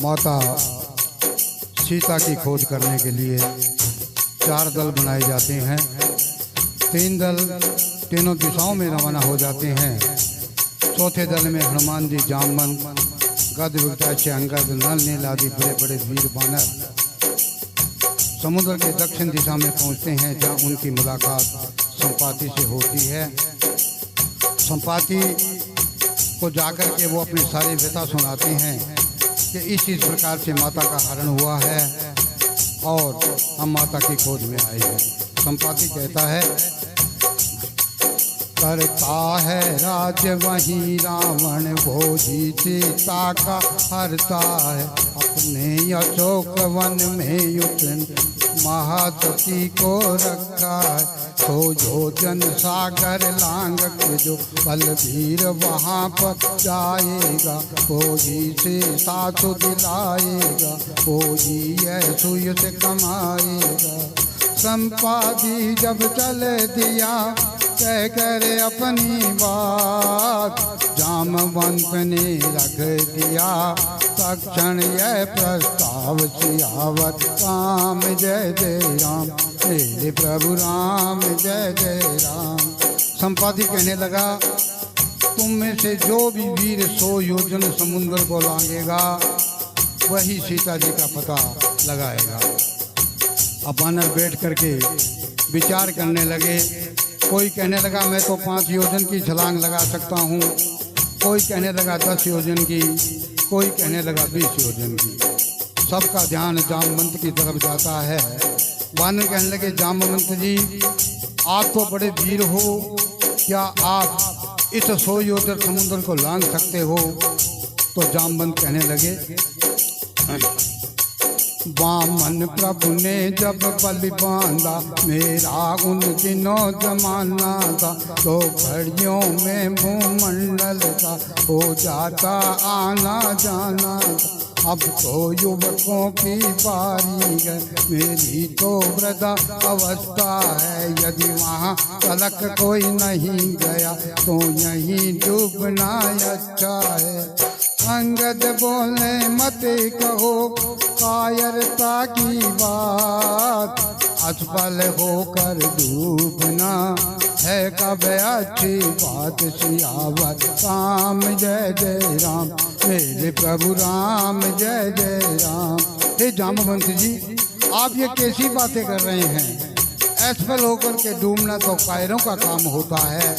माता सीता की खोज करने के लिए 4 दल बनाए जाते हैं। 3 दल तीनों दिशाओं में रवाना हो जाते हैं। चौथे दल में हनुमान जी, जामवंत, गद, विकटाक्ष, अंगद, नल, नील आदि बड़े बड़े वीर बानर समुद्र के दक्षिण दिशा में पहुंचते हैं, जहां उनकी मुलाकात संपाति से होती है। संपाति को जाकर के वो अपनी सारी व्यथा सुनाते हैं कि इस प्रकार से माता का हरण हुआ है और हम माता की खोज में आए हैं। संपाति कहता है, करता है राज वही रावण, भोजी सीता का हरता है। अपने अशोक वन में युतन महासती को रखा है। तो जो जन सागर लांग के जो बलवीर वहाँ पर जाएगा, भोजी से सासु दिलाएगा, भोजी यह सुय से कमाएगा। संपाति जब चल दिया कह कर अपनी बात, जामवंत ने रख दिया तक्षण यह प्रस्ताव। सियावर राम जय जय राम, मेरे प्रभु राम जय जय राम। संपाति कहने लगा, तुम में से जो भी वीर 100 योजन समुद्र को लांघेगा वही सीता जी का पता लगाएगा। अब वानर बैठ करके विचार करने लगे। कोई कहने लगा मैं तो 5 योजन की छलांग लगा सकता हूँ, कोई कहने लगा 10 योजन की, कोई कहने लगा 20 योजन की। सबका ध्यान जामवंत की तरफ जाता है। वानर कहने लगे, जामवंत जी आप तो बड़े वीर हो, क्या आप इस 100 योजन समुद्र को लांघ सकते हो? तो जामवंत कहने लगे, वामन प्रभु ने जब बलि बांधा, मेरा उन दिनों जमाना था। तो घड़ियों में भूमंडल का हो जाता आना जाना था। अब तो युवकों की बारी है, मेरी तो वृद्धा अवस्था है। यदि वहाँ तलक कोई नहीं गया तो यहीं डूबना अच्छा है। अंगद बोले मत कहो कायरता की बात, असफल होकर डूबना है कब अच्छी बात। सियावर राम जय जय राम, मेरे प्रभु राम जय जय राम। हे जामवंत जी आप ये कैसी बातें कर रहे हैं? असफल होकर के डूबना तो कायरों का काम होता है।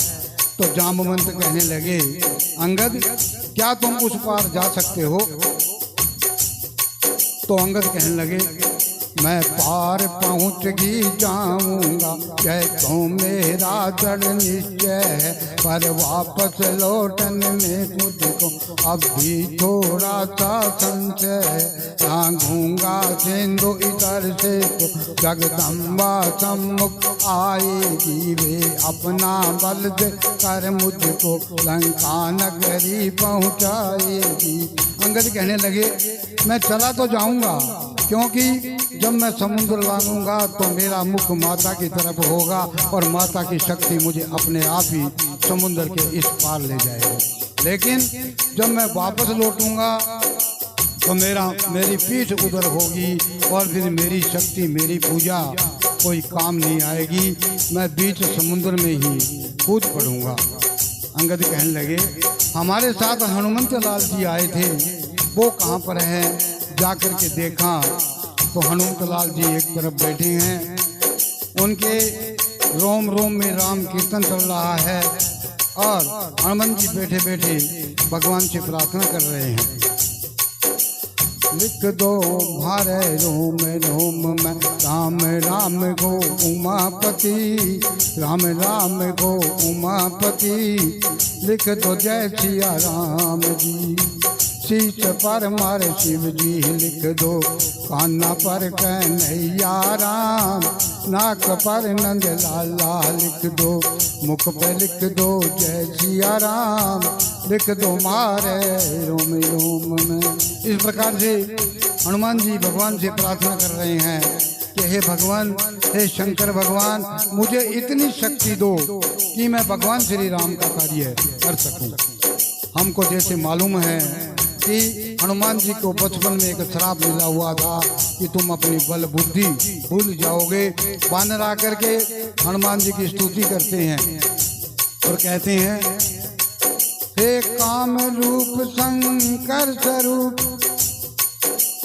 तो जामवंत कहने लगे, अंगद क्या तुम उस पार जा सकते हो? तो अंगद कहने लगे, मैं पार पहुँच ही जाऊंगा, यह तो मेरा दृढ़ निश्चय है। पर वापस लौटने में मुझको अब भी थोड़ा सा संशय है। लांघूंगा सिंधु इधर से तो जगदम्बा सम्मुख आएगी, वे अपना बल दे कर मुझको लंका नगरी पहुँचाएगी। अंगद कहने लगे, मैं चला तो जाऊंगा, क्योंकि जब मैं समुद्र लांघूंगा तो मेरा मुख माता की तरफ होगा और माता की शक्ति मुझे अपने आप ही समुद्र के इस पार ले जाएगी। लेकिन जब मैं वापस लौटूंगा तो मेरी पीठ उधर होगी और फिर मेरी शक्ति, मेरी पूजा कोई काम नहीं आएगी। मैं बीच समुद्र में ही कूद पड़ूंगा। अंगद कहने लगे, हमारे साथ हनुमंत लाल जी आए थे, वो कहाँ पर हैं? जाकर के देखा तो हनुमत लाल जी एक तरफ बैठे हैं, उनके रोम रोम में राम कीर्तन चल रहा है और हनुमान जी बैठे बैठे भगवान से प्रार्थना कर रहे हैं। लिख दो भारे रोम रोम में राम राम गो उमापति, राम राम गो उमापति। लिख दो जय सिया राम जी, शीश पर मार शिव जी। लिख दो कान्हा पर कन्हैया राम, नाक पर नंद लाला। लिख दो मुख पे लिख दो जय सिया राम, लिख दो मारे रोम रोम में। इस प्रकार से हनुमान जी भगवान से प्रार्थना कर रहे हैं कि हे भगवान, हे शंकर भगवान, मुझे इतनी शक्ति दो कि मैं भगवान श्री राम का कार्य कर सकूं। हमको जैसे मालूम है कि हनुमान जी को बचपन में एक श्राप मिला हुआ था कि तुम अपनी बल बुद्धि भूल जाओगे। वानर आकर के हनुमान जी की स्तुति करते हैं और कहते हैं, हे काम रूप शंकर स्वरूप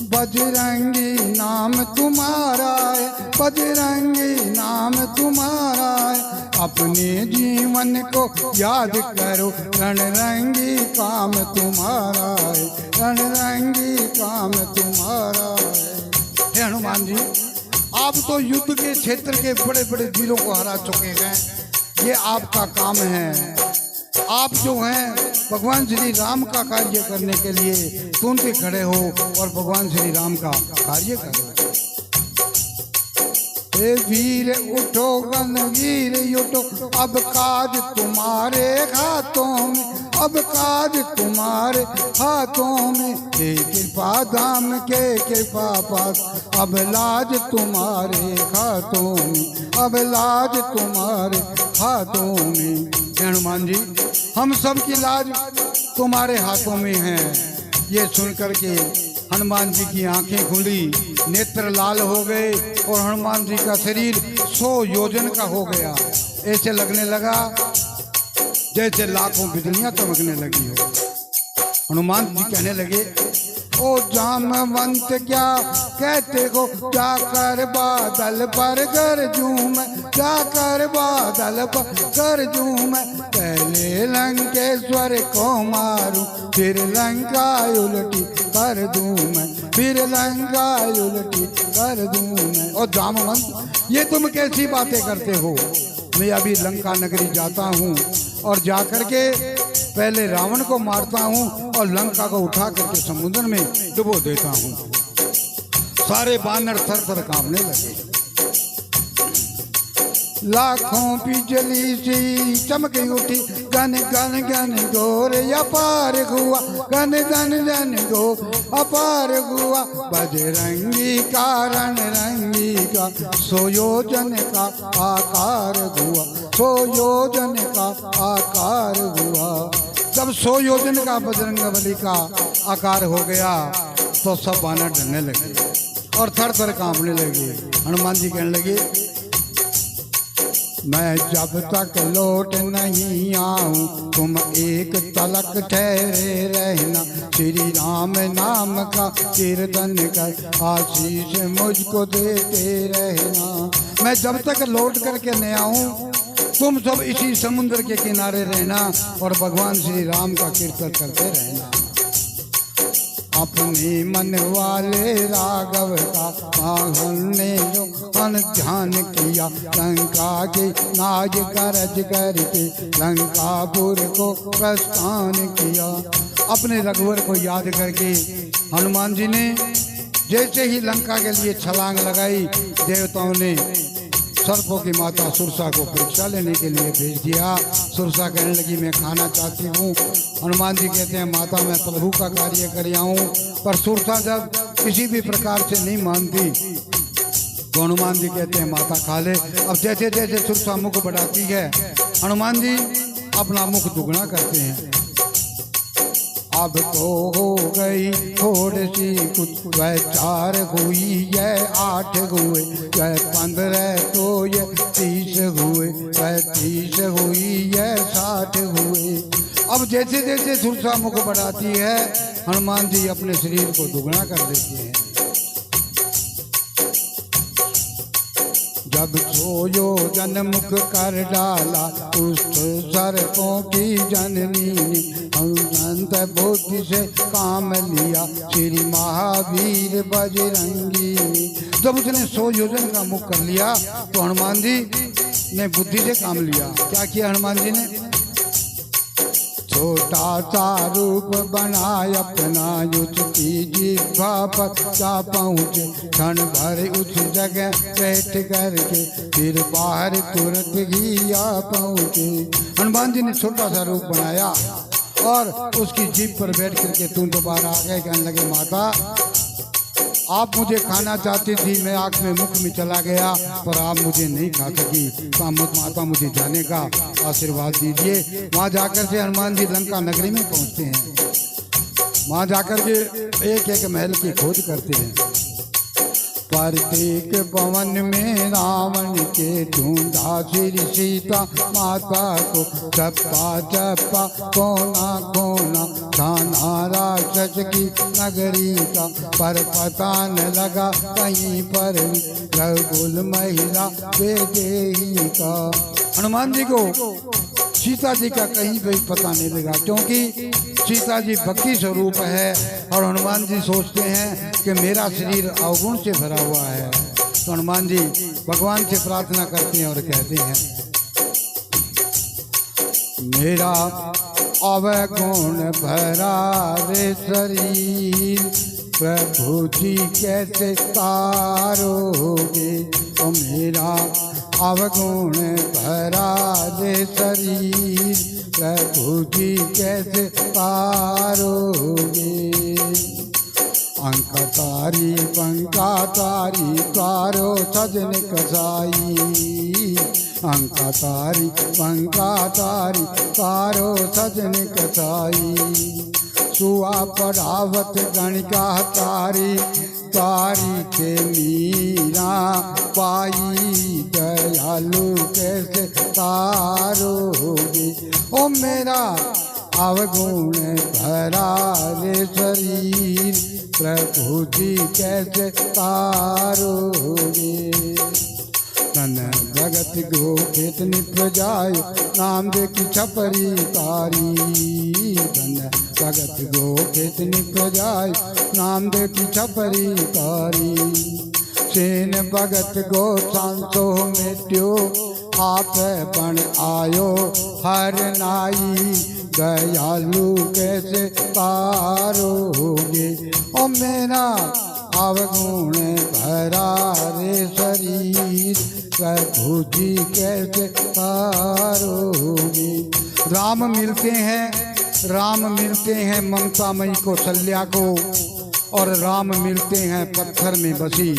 बजरंगी नाम तुम्हारा है, बजरंगी नाम तुम्हारा है। अपने जीवन को याद करो, रणरंगी काम तुम्हारा है, रणरंगी काम तुम्हारा है। हे हनुमान जी, आप तो युद्ध के क्षेत्र के बड़े बड़े वीरों को हरा चुके हैं, ये आपका काम है। आप जो हैं भगवान श्री राम का कार्य करने के लिए तुम पे खड़े हो और भगवान श्री राम का कार्य करो। हे वीर उठो गणवीर उठो, अब काज तुम्हारे हाथों में, अब काज तुम्हारे हाथों में। हे कृपा धाम के कृपा पास, अब लाज तुम्हारे हाथों में, अब लाज तुम्हारे हाथों में। हनुमान जी, हम सब की लाज तुम्हारे हाथों में है। ये सुनकर के हनुमान जी की आंखें खुली, नेत्र लाल हो गए और हनुमान जी का शरीर 100 योजन का हो गया। ऐसे लगने लगा जैसे लाखों बिजलियां चमकने लगी हो। हनुमान जी कहने लगे, ओ जामवंत क्या कहते हो, जाकर बादल पर गरजूं मैं, जाकर बादल पर गरजूं मैं। पहले लंकेश्वर को मारूं, फिर लंका उल्टी कर दूं मैं, फिर लंका उल्टी कर दूं मैं। और जामवंत, ये तुम कैसी बातें करते हो? मैं अभी लंका नगरी जाता हूँ और जाकर के पहले रावण को मारता हूँ और लंका को उठा करके समुद्र में डुबो देता हूँ। सारे बानर थर थर कांपने लगे। लाखों बिजली सी चमक उठी, गन गन गन गोर अपार हुआ, गन गन गन गोर अपार हुआ। बजरंगी का रणरंगी का 100 योजन का आकार हुआ, 100 योजन का आकार हुआ। जब 100 योजन का बजरंगबली का आकार हो गया तो सब बानर डरने लगे और थर थर कांपने लगे। हनुमान जी कहने लगे, मैं जब तक लौट नहीं आऊं तुम एक तलक ठहरे रहना। श्री राम नाम का कीर्तन कर आशीष मुझको देते रहना। मैं जब तक लौट करके नहीं आऊं तुम सब इसी समुद्र के किनारे रहना और भगवान श्री राम का कीर्तन करते रहना। अपने मन वाले राघव का हमने जो मन ध्यान किया, लंका के नाज गरज करके लंकापुर को प्रस्थान किया। अपने रघुवर को याद करके हनुमान जी ने जैसे ही लंका के लिए छलांग लगाई, देवताओं ने सर्पों की माता सुरसा को परीक्षा लेने के लिए भेज दिया। सुरसा कहने लगी, मैं खाना चाहती हूँ। हनुमान जी कहते हैं, माता मैं प्रभु का कार्य कर आऊँ। पर सुरसा जब किसी भी प्रकार से नहीं मानती तो हनुमान जी कहते हैं, माता खा ले। अब जैसे जैसे सुरसा मुख बढ़ाती है, हनुमान जी अपना मुख दुगना करते हैं। अब तो हो गई थोड़ी सी कुछ, वह 4 हुई, यह 8 हुए, वह 15 तो यह 30 हुए, वह 30 हुई, यह 60 हुए। अब जैसे जैसे सुरसा मुख बढ़ाती है, हनुमान जी अपने शरीर को दुगना कर देते हैं। जब 100 योजन मुख कर डाला, उस सर्पों की जननी ने अनंत बुद्धि से काम लिया, श्री महावीर बजरंगी ने। जब उसने 100 योजन का मुख कर लिया तो हनुमान जी ने बुद्धि से काम लिया। क्या किया हनुमान जी ने? छोटा सा रूप बनाया अपना, उसकी जिह्वा पर जा पहुँचे, क्षण भर उस जगह बैठ करके फिर बाहर तुरंत ही आ पहुँचे। हनुमान जी ने छोटा सा रूप बनाया और उसकी जीभ पर बैठ करके तुम दोबारा आ गए। कहने लगे, माता आप मुझे खाना चाहती थी, मैं आँख में मुख में चला गया पर आप मुझे नहीं खा सकी, तो माता मुझे जाने का आशीर्वाद दीजिए। वहाँ जाकर से हनुमान जी लंका नगरी में पहुँचते हैं। वहां जाकर के एक एक महल की खोज करते हैं। प्रत्येक भवन में रावण के ढूंढा श्री सीता माता को, चप्पा चप्पा कोना कोना थाना राक्षस की नगरी का, पर पता न लगा कहीं पर रघुकुल महिला वैदेही का। हनुमान जी को सीता जी का कहीं भी पता नहीं लगा, क्योंकि सीता जी भक्ति स्वरूप है और हनुमान जी सोचते हैं कि मेरा शरीर अवगुण से भरा हुआ है। तो हनुमान जी भगवान से प्रार्थना करते हैं और कहते हैं, मेरा अवगुण भरा रे शरीर, प्रभु जी कैसे तारोगे। तो मेरा अवगुण भरा रे शरीर, प्रभु जी कैसे तारोगे। अंक तारी पंका तारी तारो सजन कसाई, अंक तारी पंका तारी तारो सजन कसाई। सुआ पढ़ावत गणिका तारी, तारी के मीरा पाई, दयालु कैसे तारोगे। ओ मेरा अवगुण भरा रे शरीर, प्रभु जी कैसे तारोगे। तन जगत गो खेत निप जाय, नाम दे की छपरी तारी। तन जगत गो खेत निप जाय, नाम दे की छपरी तारी। सेन भगत गो सांसो मेट्यो, आप बन आयो हर नाई, दयालु कैसे तारोगे। ओ मेरा अवगुण भरा रे शरीर, प्रभु जी कैसे तारोगे। राम मिलते हैं ममतामयी कौशल्या को, और राम मिलते हैं पत्थर में बसी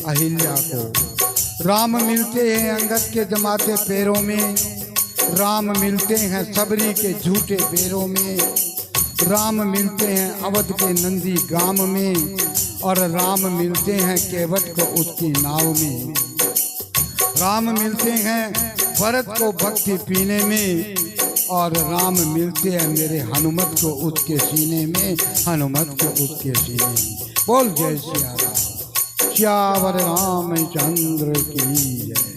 अहिल्या को। राम मिलते हैं अंगद के जमाते पैरों में, राम मिलते हैं सबरी के झूठे पैरों में। राम मिलते हैं अवध के नंदी गाम में, और राम मिलते हैं केवट को उसकी नाव में। राम मिलते हैं भरत को भक्ति पीने में, और राम मिलते हैं मेरे हनुमत को उसके सीने में, हनुमत को उसके सीने में। बोल जय सिया राम, श्यावर रामचंद्र की जय।